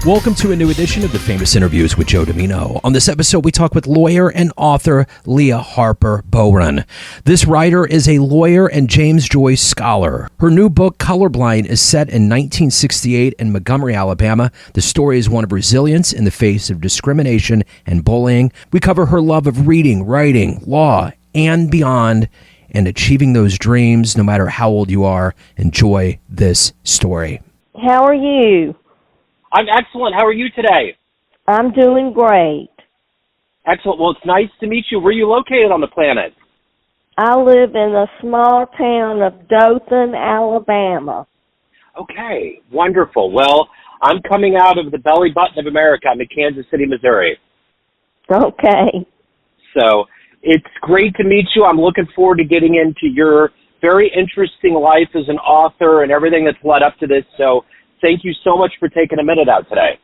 Welcome to a new edition of the Famous Interviews with Joe Dimino. On this episode, we talk with lawyer and author Leah Harper Bowron. This writer is a lawyer and James Joyce scholar. Her new book, Colorblind, is set in 1968 in Montgomery, Alabama. The story is one of resilience in the face of discrimination and bullying. We cover her love of reading, writing, law, and beyond, and achieving those dreams no matter how old you are. Enjoy this story. How are you? I'm excellent. How are you today? I'm doing great. Excellent. Well, it's nice to meet you. Where are you located on the planet? I live in a small town of Dothan, Alabama. Okay, wonderful. Well, I'm coming out of the belly button of America. I'm in Kansas City, Missouri. Okay. So it's great to meet you. I'm looking forward to getting into your very interesting life as an author and everything that's led up to this. So thank you so much for taking a minute out today.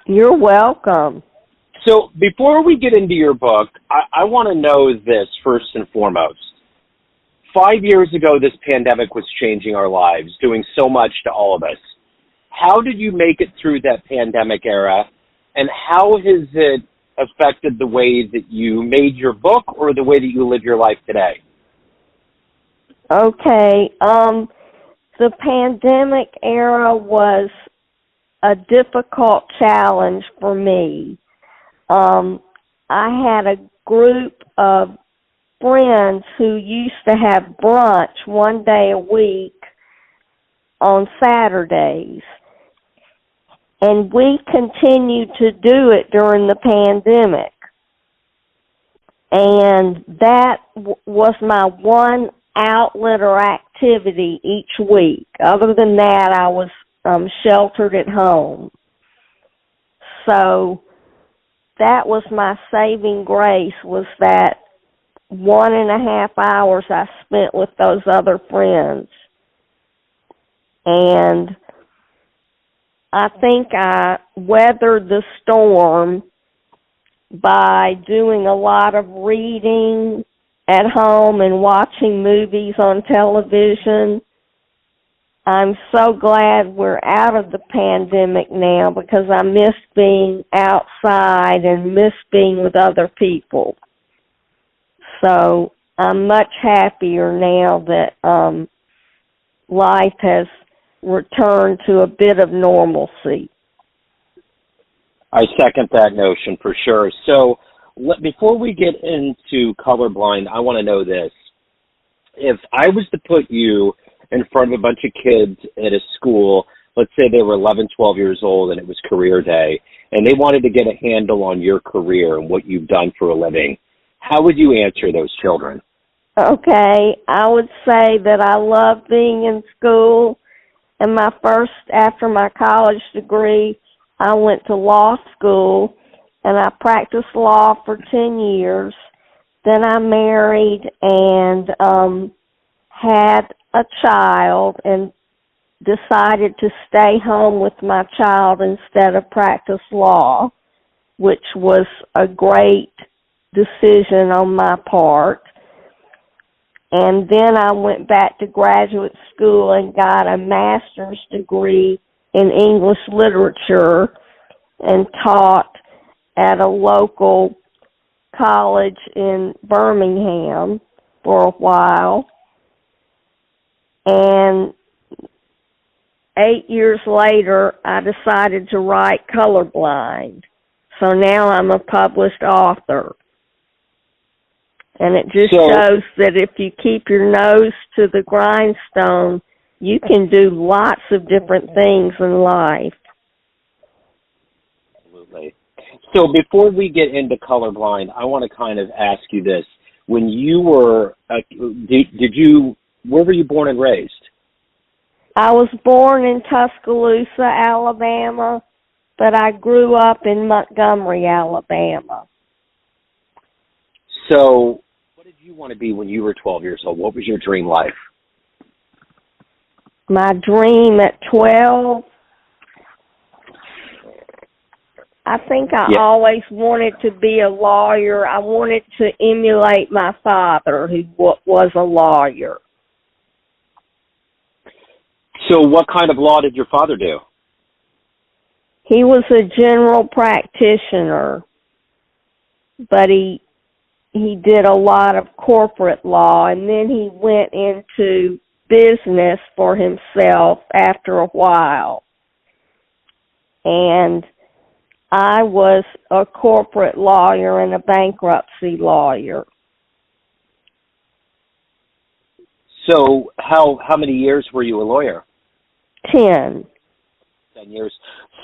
You're welcome. So before we get into your book, I want to know this first and foremost. 5 years ago, this pandemic was changing our lives, doing so much to all of us. How did you make it through that pandemic era, and how has it affected the way that you made your book or the way that you live your life today? Okay. The pandemic era was a difficult challenge for me. I had a group of friends who used to have brunch one day a week on Saturdays, and we continued to do it during the pandemic. And that was my one outlet or activity each week. Other than that, I was sheltered at home. So that was my saving grace, was that 1.5 hours I spent with those other friends. And I think I weathered the storm by doing a lot of reading at home and watching movies on television. I'm so glad we're out of the pandemic now because I miss being outside and miss being with other people. So I'm much happier now that life has returned to a bit of normalcy. I second that notion for sure. So before we get into Colorblind, I want to know this. If I was to put you in front of a bunch of kids at a school, let's say they were 11, 12 years old and it was career day, and they wanted to get a handle on your career and what you've done for a living, how would you answer those children? Okay, I would say that I love being in school, and after my college degree, I went to law school, and I practiced law for 10 years. Then I married and had a child and decided to stay home with my child instead of practice law, which was a great decision on my part. And then I went back to graduate school and got a master's degree in English literature and taught at a local college in Birmingham for a while. And 8 years later, I decided to write Colorblind. So now I'm a published author. And it just shows that if you keep your nose to the grindstone, you can do lots of different things in life. Absolutely. So before we get into Colorblind, I want to kind of ask you this. When you were, where were you born and raised? I was born in Tuscaloosa, Alabama, but I grew up in Montgomery, Alabama. So what did you want to be when you were 12 years old? What was your dream life? My dream at 12, I think I always wanted to be a lawyer. I wanted to emulate my father, who was a lawyer. So what kind of law did your father do? He was a general practitioner, but he did a lot of corporate law, and then he went into business for himself after a while. And I was a corporate lawyer and a bankruptcy lawyer. So how many years were you a lawyer? 10. 10 years.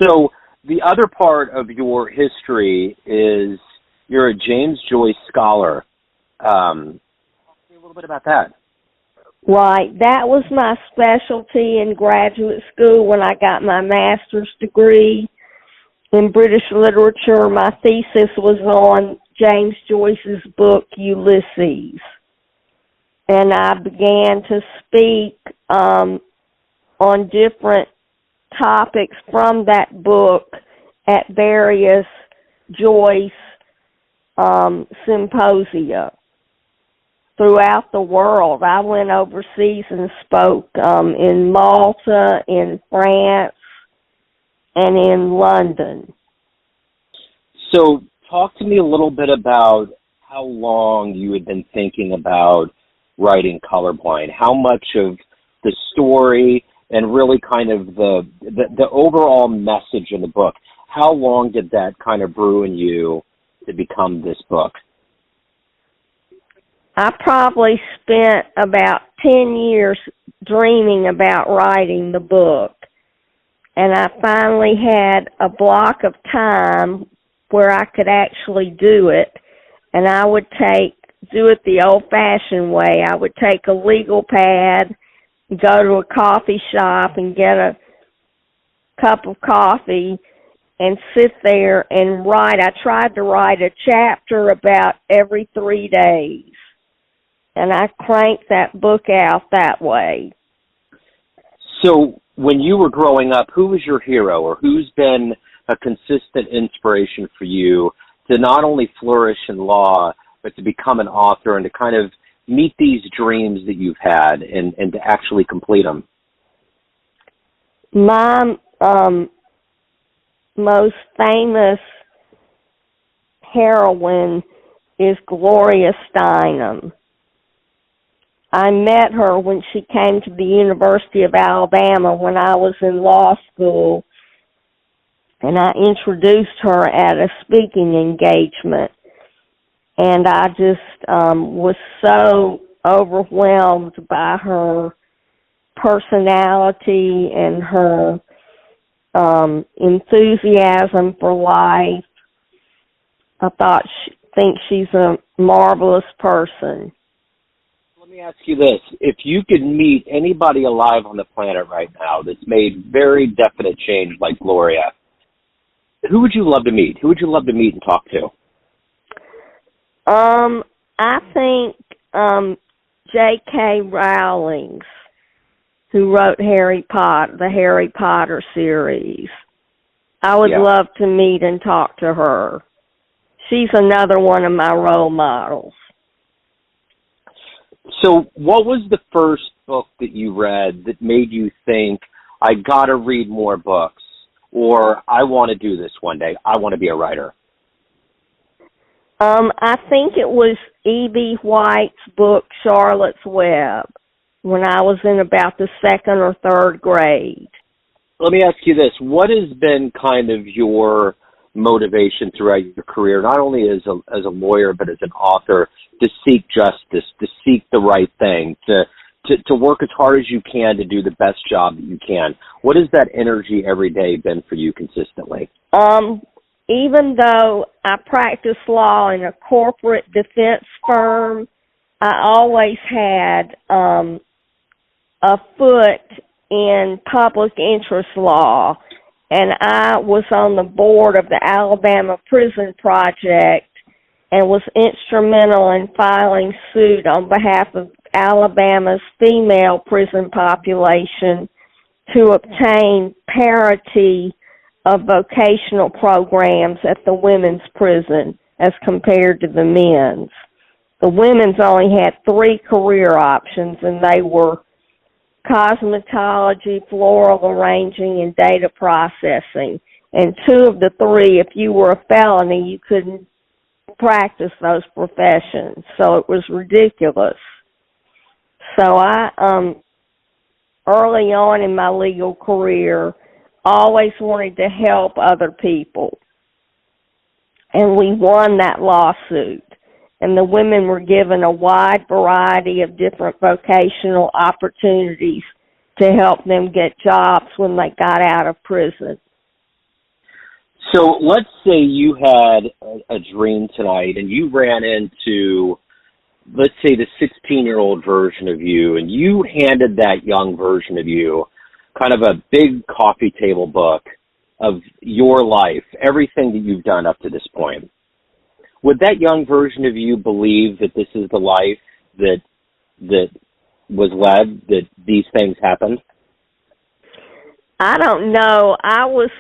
So the other part of your history is you're a James Joyce scholar. Talk to me a little bit about that. Right. That was my specialty in graduate school when I got my master's degree in British literature. My thesis was on James Joyce's book, Ulysses. And I began to speak on different topics from that book at various Joyce symposia throughout the world. I went overseas and spoke in Malta, in France, and in London. So talk to me a little bit about how long you had been thinking about writing Colorblind. How much of the story and really kind of the overall message in the book, how long did that kind of brew in you to become this book? I probably spent about 10 years dreaming about writing the book. And I finally had a block of time where I could actually do it. And I would do it the old-fashioned way. I would take a legal pad, go to a coffee shop and get a cup of coffee and sit there and write. I tried to write a chapter about every 3 days. And I cranked that book out that way. So when you were growing up, who was your hero, or who's been a consistent inspiration for you to not only flourish in law, but to become an author and to kind of meet these dreams that you've had and to actually complete them? My most famous heroine is Gloria Steinem. I met her when she came to the University of Alabama when I was in law school, and I introduced her at a speaking engagement. And I just was so overwhelmed by her personality and her enthusiasm for life. I think she's a marvelous person. Let me ask you this. If you could meet anybody alive on the planet right now that's made very definite change like Gloria, who would you love to meet? Who would you love to meet and talk to? I think J.K. Rowling, who wrote the Harry Potter series. I would love to meet and talk to her. She's another one of my role models. So what was the first book that you read that made you think, I got to read more books, or I want to do this one day, I want to be a writer? I think it was E.B. White's book, Charlotte's Web, when I was in about the 2nd or 3rd grade. Let me ask you this. What has been kind of your motivation throughout your career, not only as a lawyer, but as an author, to seek justice, to seek the right thing, to work as hard as you can to do the best job that you can? What has that energy every day been for you consistently? Even though I practiced law in a corporate defense firm, I always had a foot in public interest law, and I was on the board of the Alabama Prison Project and was instrumental in filing suit on behalf of Alabama's female prison population to obtain parity of vocational programs at the women's prison as compared to the men's. The women's only had 3 career options, and they were cosmetology, floral arranging, and data processing. and 2 of the 3, if you were a felony, you couldn't practice those professions. So it was ridiculous. So I, early on in my legal career, always wanted to help other people. And we won that lawsuit. And the women were given a wide variety of different vocational opportunities to help them get jobs when they got out of prison. So let's say you had a dream tonight and you ran into, let's say, the 16-year-old version of you, and you handed that young version of you kind of a big coffee table book of your life, everything that you've done up to this point. Would that young version of you believe that this is the life that was led, that these things happened? I don't know. I was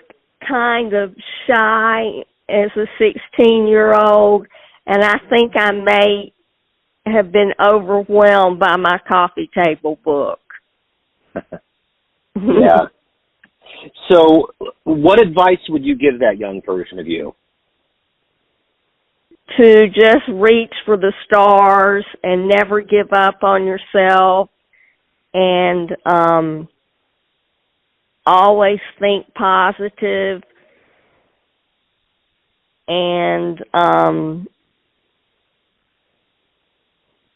kind of shy as a 16-year-old, and I think I may have been overwhelmed by my coffee table book. Yeah. So what advice would you give that young version of you? To just reach for the stars and never give up on yourself, and always think positive, and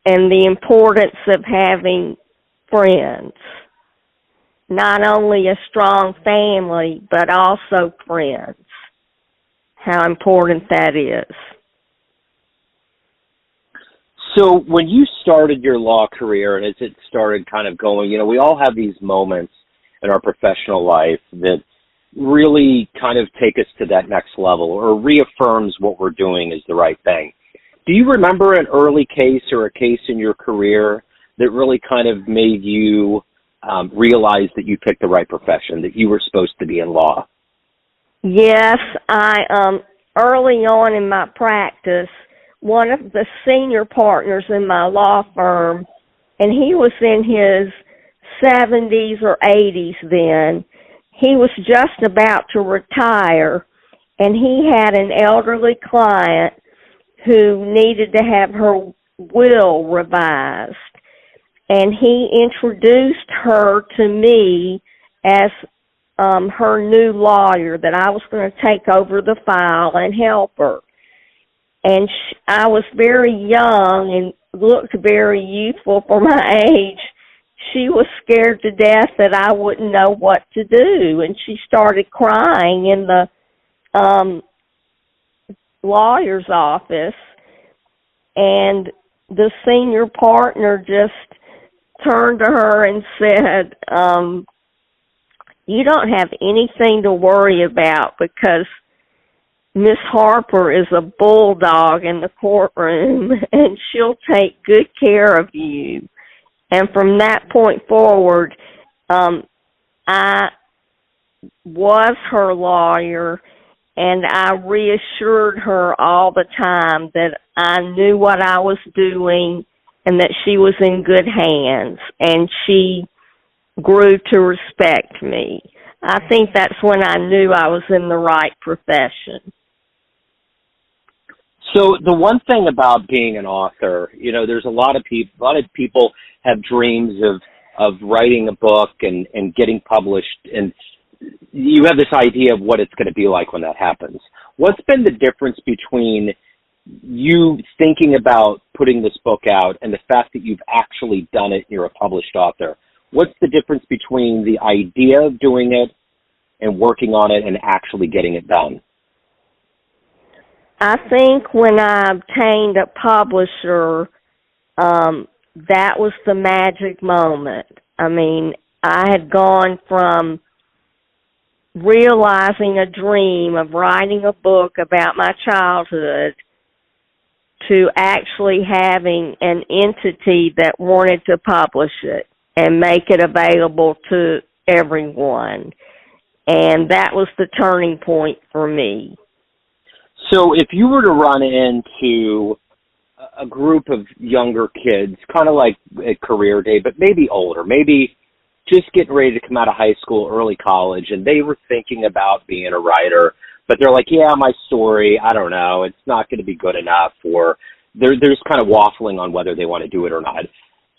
the importance of having friends. Not only a strong family, but also friends. How important that is. So when you started your law career, and as it started kind of going, we all have these moments in our professional life that really kind of take us to that next level or reaffirms what we're doing is the right thing. Do you remember an early case or a case in your career that really kind of made you realize that you picked the right profession, that you were supposed to be in law? Yes, I early on in my practice, one of the senior partners in my law firm, and he was in his 70s or 80s then, he was just about to retire, and he had an elderly client who needed to have her will revised. And he introduced her to me as her new lawyer, that I was going to take over the file and help her. And I was very young and looked very youthful for my age. She was scared to death that I wouldn't know what to do, and she started crying in the lawyer's office, and the senior partner just turned to her and said, you don't have anything to worry about, because Miss Harper is a bulldog in the courtroom, and she'll take good care of you. And from that point forward, I was her lawyer, and I reassured her all the time that I knew what I was doing and that she was in good hands, and she grew to respect me. I think that's when I knew I was in the right profession. So the one thing about being an author, there's a lot of people have dreams of writing a book and getting published, and you have this idea of what it's going to be like when that happens. What's been the difference between you thinking about putting this book out and the fact that you've actually done it and you're a published author? What's the difference between the idea of doing it and working on it and actually getting it done? I think when I obtained a publisher, that was the magic moment. I mean, I had gone from realizing a dream of writing a book about my childhood to actually having an entity that wanted to publish it and make it available to everyone. And that was the turning point for me. So if you were to run into a group of younger kids, kind of like at career day, but maybe older, maybe just getting ready to come out of high school, early college, and they were thinking about being a writer, but they're like, yeah, my story, I don't know, it's not going to be good enough, or they're just kind of waffling on whether they want to do it or not.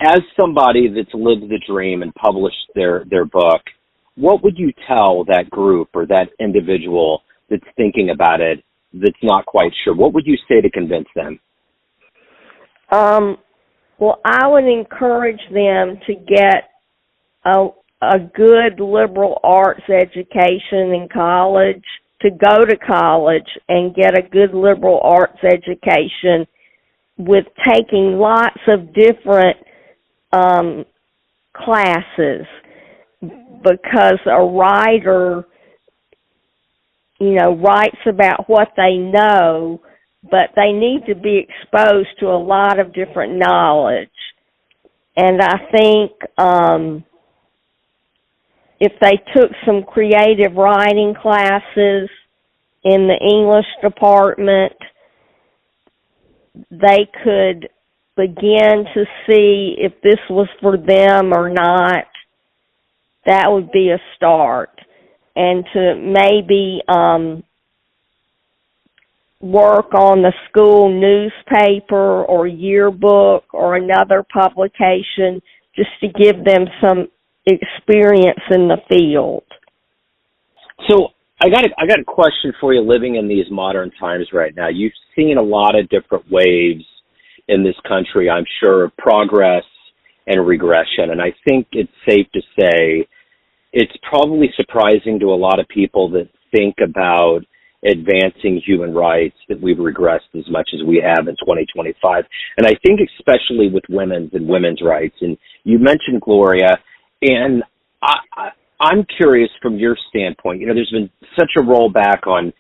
As somebody that's lived the dream and published their book, what would you tell that group or that individual that's thinking about it, that's not quite sure? What would you say to convince them? Well, I would encourage them to get a good liberal arts education in college, to go to college and get a good liberal arts education with taking lots of different classes, because a writer, writes about what they know, but they need to be exposed to a lot of different knowledge. And I think if they took some creative writing classes in the English department, they could begin to see if this was for them or not. That would be a start. And to maybe work on the school newspaper or yearbook or another publication, just to give them some experience in the field. So I got a question for you. Living in these modern times right now, you've seen a lot of different waves in this country, I'm sure, of progress and regression. And I think it's safe to say it's probably surprising to a lot of people that think about advancing human rights that we've regressed as much as we have in 2025. And I think especially with women's rights. And you mentioned Gloria, and I'm curious from your standpoint, there's been such a rollback on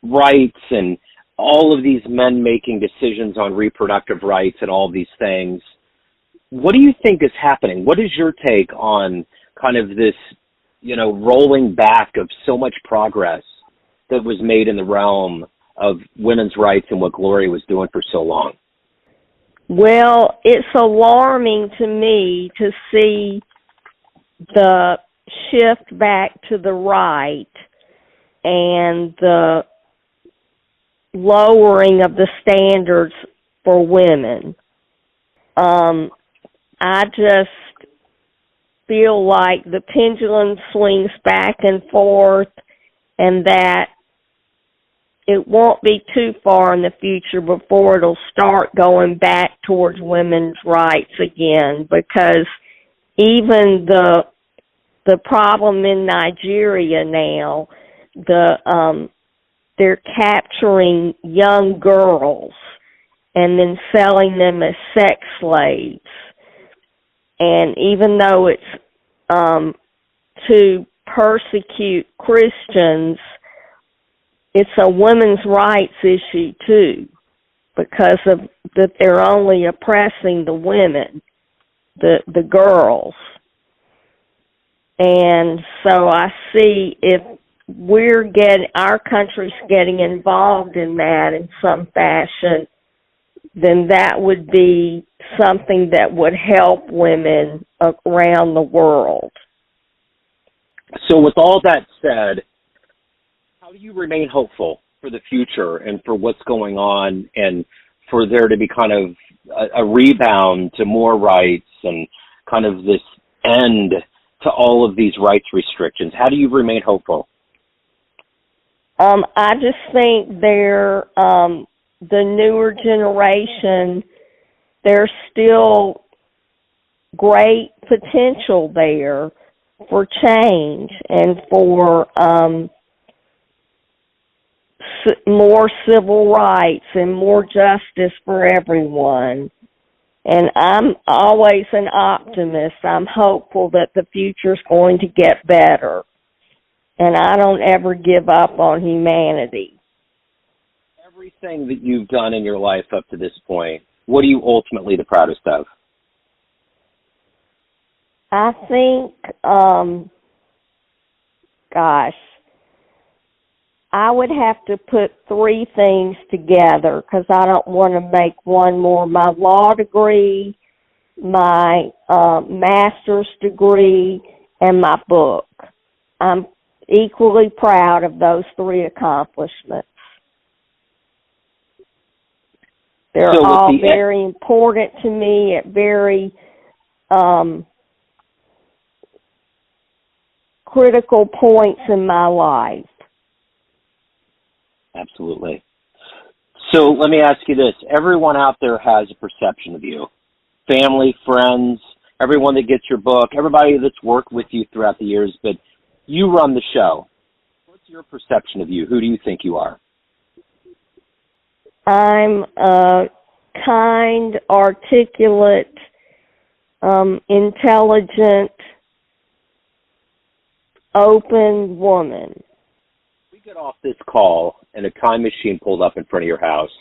rights and all of these men making decisions on reproductive rights and all these things. What do you think is happening? What is your take on kind of this, rolling back of so much progress that was made in the realm of women's rights and what Gloria was doing for so long? Well, it's alarming to me to see the shift back to the right and the lowering of the standards for women. I just feel like the pendulum swings back and forth, and that it won't be too far in the future before it'll start going back towards women's rights again, because even the problem in Nigeria now, they're capturing young girls and then selling them as sex slaves. And even though it's to persecute Christians, it's a women's rights issue too, because of that they're only oppressing the women, the girls. And so I see if our country's getting involved in that in some fashion, then that would be something that would help women around the world. So with all that said, how do you remain hopeful for the future and for what's going on, and for there to be kind of a rebound to more rights and kind of this end to all of these rights restrictions? How do you remain hopeful? I just think the newer generation, there's still great potential there for change and for more civil rights and more justice for everyone. And I'm always an optimist. I'm hopeful that the future's going to get better. And I don't ever give up on humanity. Everything that you've done in your life up to this point, what are you ultimately the proudest of? I think, I would have to put three things together because I don't want to make one more. My law degree, my master's degree, and my book. I'm equally proud of those 3 accomplishments. They're all very important to me at very critical points in my life. Absolutely. So let me ask you this. Everyone out there has a perception of you. Family, friends, everyone that gets your book, everybody that's worked with you throughout the years, but you run the show. What's your perception of you? Who do you think you are? I'm a kind, articulate, intelligent, open woman. We get off this call and a time machine pulled up in front of your house,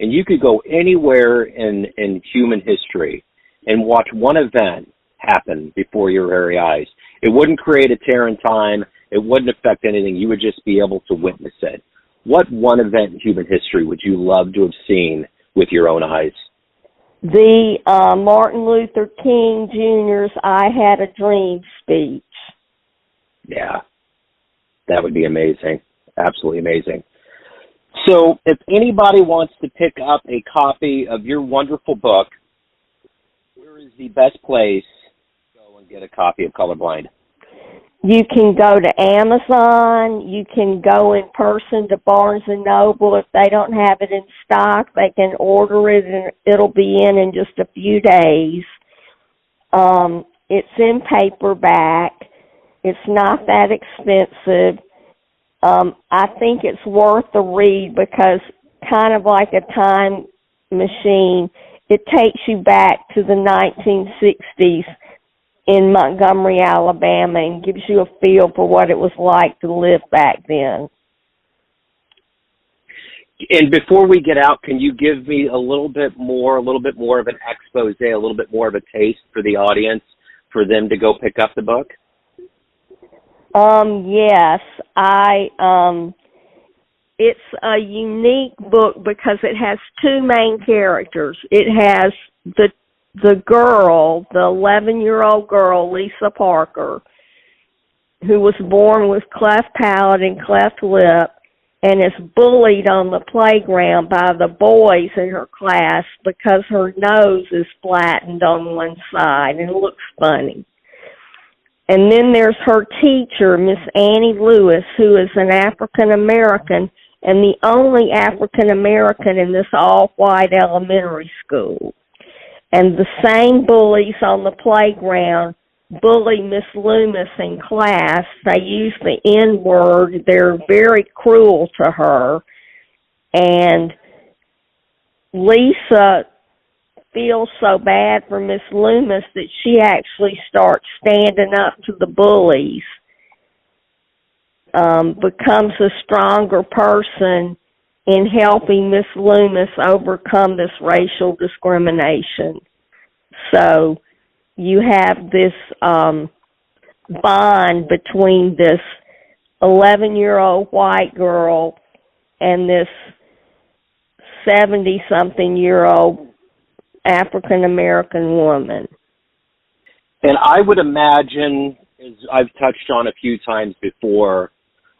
and you could go anywhere in human history and watch one event happen before your very eyes. It wouldn't create a tear in time. It wouldn't affect anything. You would just be able to witness it. What one event in human history would you love to have seen with your own eyes? The Martin Luther King Jr.'s I Had a Dream speech. Yeah, that would be amazing. Absolutely amazing. So if anybody wants to pick up a copy of your wonderful book, where is the best place to go and get a copy of Colorblind? You can go to Amazon. You can go in person to Barnes & Noble. If they don't have it in stock, they can order it, and it'll be in just a few days. It's in paperback. It's not that expensive. I think it's worth the read because, kind of like a time machine, it takes you back to the 1960s in Montgomery, Alabama, and gives you a feel for what it was like to live back then. And before we get out, can you give me a little bit more of an expose, a little bit more of a taste for the audience, for them to go pick up the book? Yes, it's a unique book because it has 2 main characters. It has the girl, the 11-year-old girl, Lisa Parker, who was born with cleft palate and cleft lip and is bullied on the playground by the boys in her class because her nose is flattened on one side and looks funny. And then there's her teacher, Miss Annie Lewis, who is an African-American and the only African-American in this all-white elementary school. And the same bullies on the playground bully Miss Loomis in class. They use the N-word. They're very cruel to her. And Lisa feels so bad for Miss Loomis that she actually starts standing up to the bullies, becomes a stronger person in helping Miss Loomis overcome this racial discrimination. So you have this bond between this 11-year-old white girl and this 70-something-year-old African-American woman. And I would imagine, as I've touched on a few times before,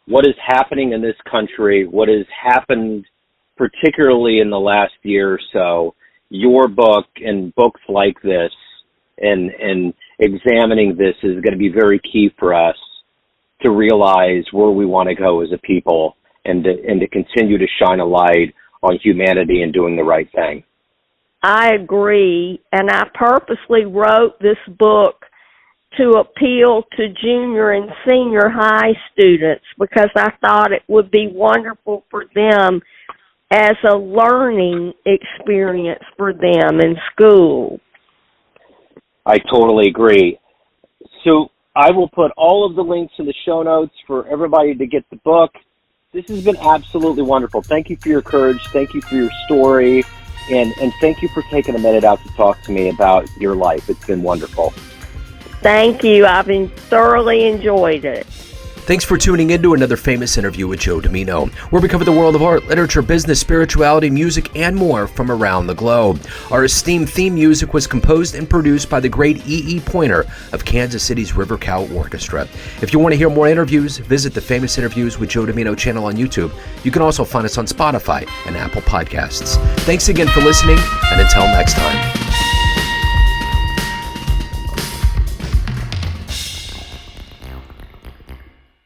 what is happening in this country, what has happened particularly in the last year or so, your book and books like this and examining this is going to be very key for us to realize where we want to go as a people and to continue to shine a light on humanity and doing the right thing. I agree, and I purposely wrote this book to appeal to junior and senior high students because I thought it would be wonderful for them as a learning experience for them in school. I totally agree. So I will put all of the links in the show notes for everybody to get the book. This has been absolutely wonderful. Thank you for your courage. Thank you for your story. And thank you for taking a minute out to talk to me about your life. It's been wonderful. Thank you. I've thoroughly enjoyed it. Thanks for tuning in to another famous interview with Joe Dimino, where we cover the world of art, literature, business, spirituality, music, and more from around the globe. Our esteemed theme music was composed and produced by the great E.E. Pointer of Kansas City's River Cow Orchestra. If you want to hear more interviews, visit the Famous Interviews with Joe Dimino channel on YouTube. You can also find us on Spotify and Apple Podcasts. Thanks again for listening, and until next time.